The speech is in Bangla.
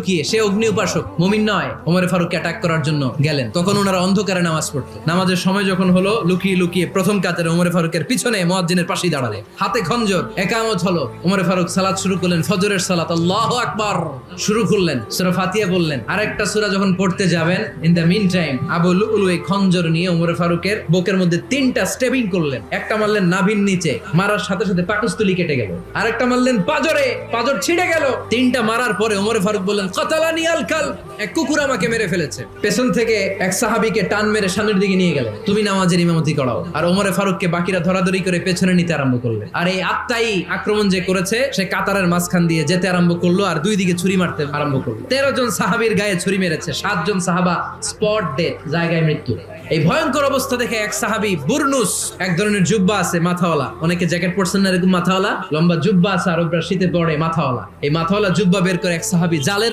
লুকিয়ে, সে অগ্নি উপাসক, মুমিন নয়, ওমর ফারুককে অ্যাটাক করার জন্য গেলেন। তখন ওনারা অন্ধকারে নামাজ পড়তো। নামাজের সময় যখন হলো, লুকিয়ে লুকিয়ে প্রথম কাতারে ওমর ফারুকের পিছনে মুয়াজ্জিনের পাশেই দাঁড়ালে, হাতে খঞ্জর, একামত হলো। ওমর ফারুক সালাত শুরু করলেন, ফজরের সালাত, আল্লাহু আকবার শুরু করলেন, সূরা ফাতিহা বললেন। আরেকটা সূরা যখন পড়তে যাবেন, in the meantime Abu Lulu এই খঞ্জর নিয়ে ওমর ফারুকের বুকের মধ্যে 3টা স্টেবিং করলেন। একটা মারলেন নাভির নিচে, মারার সাথে সাথে পাকস্থলী কেটে গেল। আরেকটা মারলেন পাজরে, পাজর ছিঁড়ে গেল। 3টা মারার পরে ওমর ফারুক বললেন, কাতালানি আল কাল, এক কুকুর আমাকে মেরে ফেলেছে। পেছন থেকে এক সাহাবীকে টান মেরে সামনের দিকে নিয়ে গেলেন, তুমি নামাজের ইমামতি করাও। আর ওমর ফারুককে বাকিরা ধরাধরি করে পেছনে নিতে আরম্ভ করলেন। আর এই আত্মাই আক্রমণ যে করেছে, সে কাতারের মাঝখান দিয়ে যেতে আরম্ভ করলো আর দুই দিকে ছুরি মারতে আরম্ভ করলো। 13 জন সাহাবীর গায়ে ছুরি মেরেছে, 7 জন সাহাবা স্পট ডেথ, জায়গায় মৃত্যু। এই ভয়ঙ্কর অবস্থা দেখে এক সাহাবী বুরনুস, এক ধরনের জুব্বা আছে মাথাওয়ালা, অনেকে জ্যাকেট পরছেন না এরকম মাথাওয়ালা, লম্বা জুব্বা আছে, আরবরা শীতে পরে মাথাওয়ালা, এই মাথাওয়ালা জুব্বা বের করে এক সাহাবী জালের